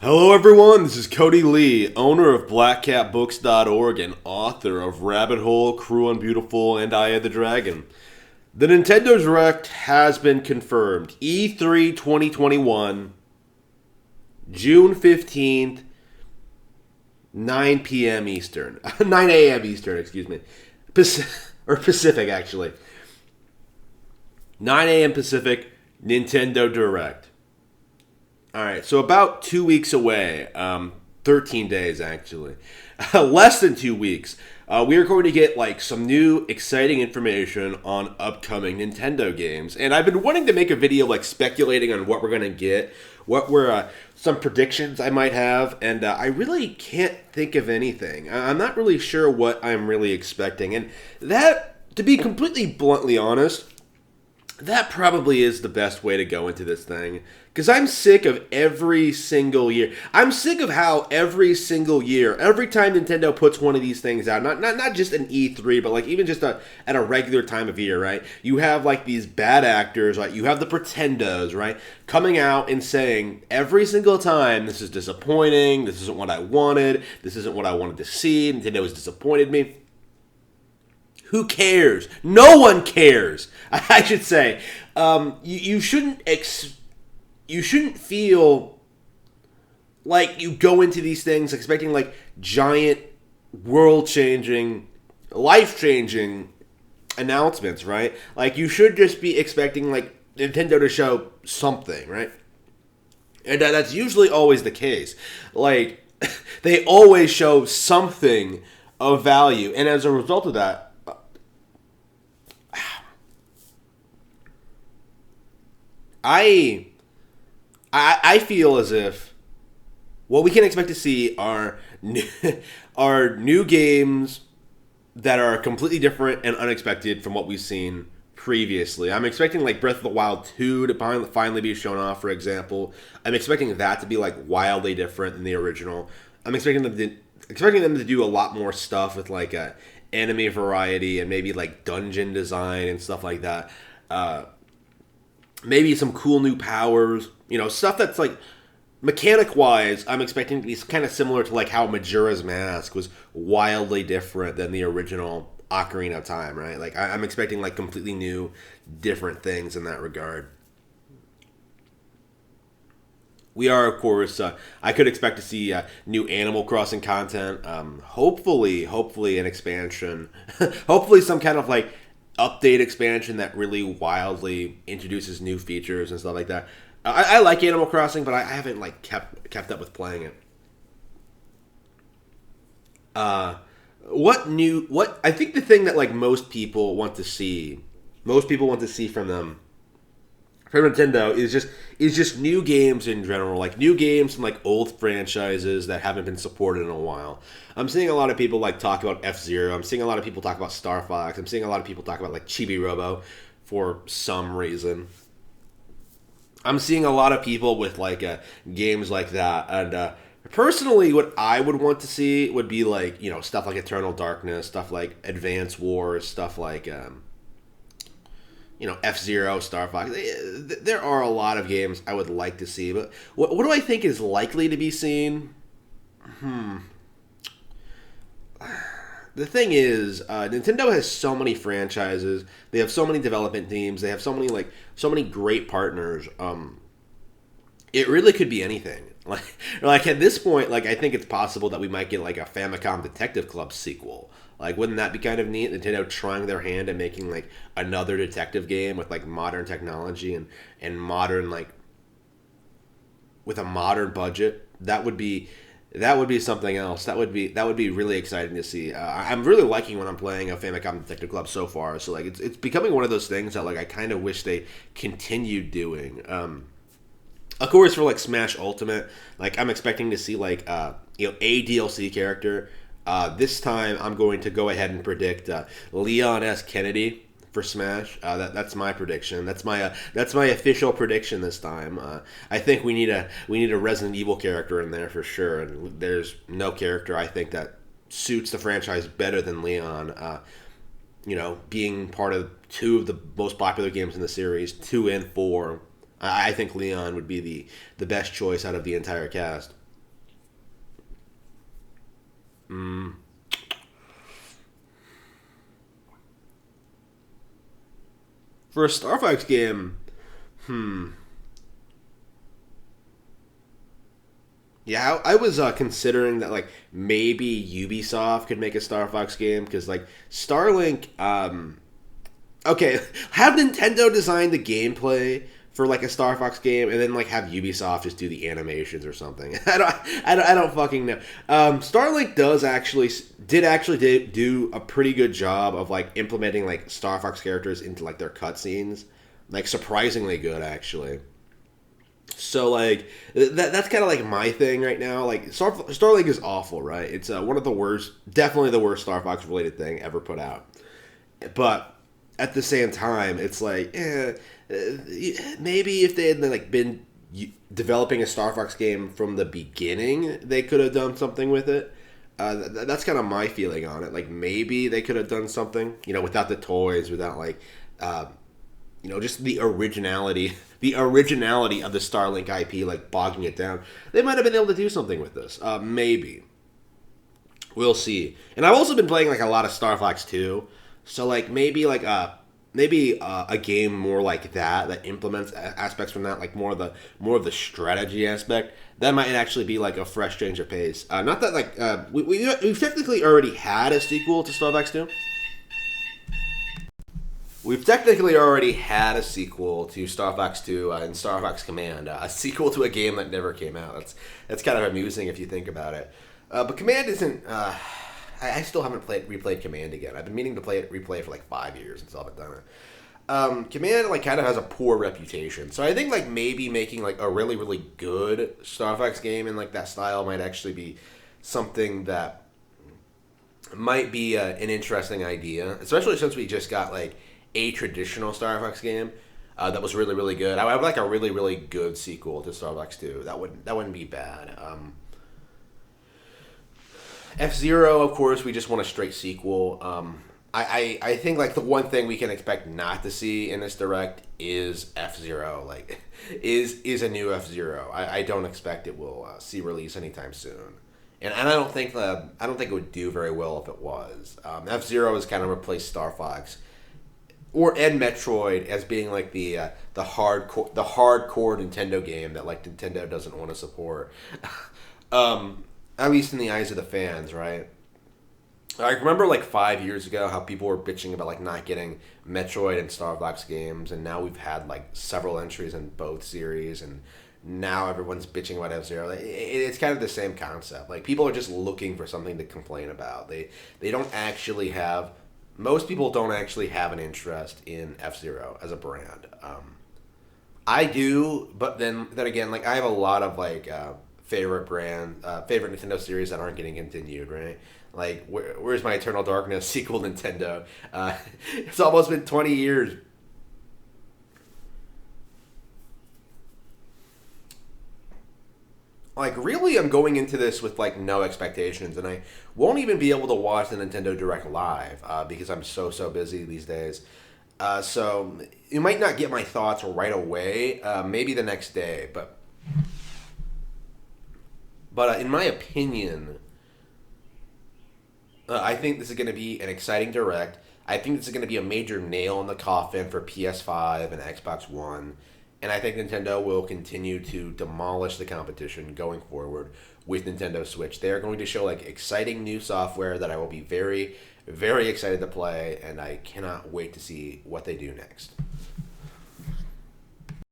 Hello, everyone. This is Cody Lee, owner of BlackCatBooks.org and author of Rabbit Hole, Cruel and Beautiful, and Eye of the Dragon. The Nintendo Direct has been confirmed. E3 2021, June 15th, 9 p.m. Eastern. 9 a.m. Eastern, excuse me. Pacific, actually. 9 a.m. Pacific, Nintendo Direct. All right, so about 2 weeks away, 13 days actually, less than 2 weeks, we are going to get like some new exciting information on upcoming Nintendo games. And I've been wanting to make a video like speculating on what we're going to get, what were some predictions I might have, and I really can't think of anything. I'm not really sure what I'm really expecting. And that, to be completely bluntly honest, that probably is the best way to go into this thing. Because I'm sick of every single year. I'm sick of how every single year, every time Nintendo puts one of these things out, not just an E3, but like even just at a regular time of year, right? You have like these bad actors, right? You have the Pretendos, right? Coming out and saying every single time, this is disappointing, this isn't what I wanted, this isn't what I wanted to see, Nintendo has disappointed me. Who cares? No one cares. I should say. You shouldn't you shouldn't feel like you go into these things expecting like giant, world-changing, life-changing announcements, right? Like you should just be expecting like Nintendo to show something, right? And that's usually always the case. Like they always show something of value, and as a result of that, I feel as if what we can expect to see are are new games that are completely different and unexpected from what we've seen previously. I'm expecting like Breath of the Wild 2 to finally be shown off, for example. I'm expecting that to be like wildly different than the original. I'm expecting them to do a lot more stuff with like a anime variety and maybe like dungeon design and stuff like that. Maybe some cool new powers, stuff that's like mechanic wise. I'm expecting to be kind of similar to like how Majora's Mask was wildly different than the original Ocarina of Time, right? Like I'm expecting like completely new, different things in that regard. We are, of course, I could expect to see new Animal Crossing content. Hopefully an expansion. Hopefully some kind of like update expansion that really wildly introduces new features and stuff like that. I like Animal Crossing, but I haven't like kept up with playing it. What I think the thing that like most people want to see from them for Nintendo is just new games in general, like new games from like old franchises that haven't been supported in a while. I'm seeing a lot of people like talk about F-Zero. I'm seeing a lot of people talk about Star Fox. I'm seeing a lot of people talk about like Chibi Robo for some reason. I'm seeing a lot of people with like games like that, and personally, what I would want to see would be like stuff like Eternal Darkness, stuff like Advance Wars, stuff like F-Zero, Star Fox. There are a lot of games I would like to see, but what do I think is likely to be seen? The thing is, Nintendo has so many franchises. They have so many development teams. They have so many great partners. It really could be anything. Like at this point, like I think it's possible that we might get like a Famicom Detective Club sequel. Like, wouldn't that be kind of neat? Nintendo trying their hand at making like another detective game with like modern technology and modern like with a modern budget. That would be something else. That would be really exciting to see. I'm really liking when I'm playing a Famicom Detective Club so far. So like it's becoming one of those things that like I kind of wish they continued doing. Of course, for like Smash Ultimate, like I'm expecting to see like a DLC character. This time, I'm going to go ahead and predict Leon S. Kennedy for Smash. That's my prediction. That's my official prediction this time. I think we need a Resident Evil character in there for sure. And there's no character I think that suits the franchise better than Leon. Being part of two of the most popular games in the series, 2 and 4. I think Leon would be the best choice out of the entire cast. For a Star Fox game, yeah, I was considering that like maybe Ubisoft could make a Star Fox game because like Starlink. Okay, have Nintendo design the gameplay for like a Star Fox game, and then like have Ubisoft just do the animations or something. I don't fucking know. Starlink did actually do a pretty good job of like implementing like Star Fox characters into like their cutscenes, like surprisingly good actually. So like that's kind of like my thing right now. Like Starlink is awful, right? It's one of the worst, definitely the worst Star Fox related thing ever put out. But at the same time, it's like maybe if they had like been developing a Star Fox game from the beginning, they could have done something with it. That's kind of my feeling on it. Like maybe they could have done something, without the toys, without like uh, just the originality, of the Starlink IP, like bogging it down. They might have been able to do something with this. Maybe we'll see. And I've also been playing like a lot of Star Fox 2, so like maybe a game more like that implements aspects from that, like more of the strategy aspect. That might actually be like a fresh change of pace. Not that like we've technically already had a sequel to Star Fox 2. We've technically already had a sequel to Star Fox 2 and Star Fox Command, a sequel to a game that never came out. That's kind of amusing if you think about it. But Command isn't. I still haven't replayed Command again. I've been meaning to replay it for like 5 years and still haven't done it. Command like kind of has a poor reputation, so I think like maybe making like a really really good Star Fox game in like that style might actually be something that might be an interesting idea, especially since we just got like a traditional Star Fox game that was really really good. I would like a really really good sequel to Star Fox 2. That wouldn't be bad. F-Zero, of course, we just want a straight sequel. I think like the one thing we can expect not to see in this direct is F-Zero. Like, is a new F-Zero. I don't expect it will see release anytime soon. And I don't think it would do very well if it was. F-Zero has kind of replaced Star Fox and Metroid as being like the hardcore Nintendo game that like Nintendo doesn't want to support. At least in the eyes of the fans, right? I remember like 5 years ago how people were bitching about like not getting Metroid and Star Fox games, and now we've had like several entries in both series, and now everyone's bitching about F-Zero. It's kind of the same concept. Like people are just looking for something to complain about. They don't actually have. Most people don't actually have an interest in F-Zero as a brand. I do, but then again, like I have a lot of like. Favorite Nintendo series that aren't getting continued, right? Like, where's my Eternal Darkness sequel, Nintendo? It's almost been 20 years. Like, really, I'm going into this with, like, no expectations, and I won't even be able to watch the Nintendo Direct live because I'm so busy these days. So, you might not get my thoughts right away, maybe the next day, but in my opinion, I think this is going to be an exciting direct. I think this is going to be a major nail in the coffin for PS5 and Xbox One. And I think Nintendo will continue to demolish the competition going forward with Nintendo Switch. They are going to show like exciting new software that I will be very, very excited to play, and I cannot wait to see what they do next.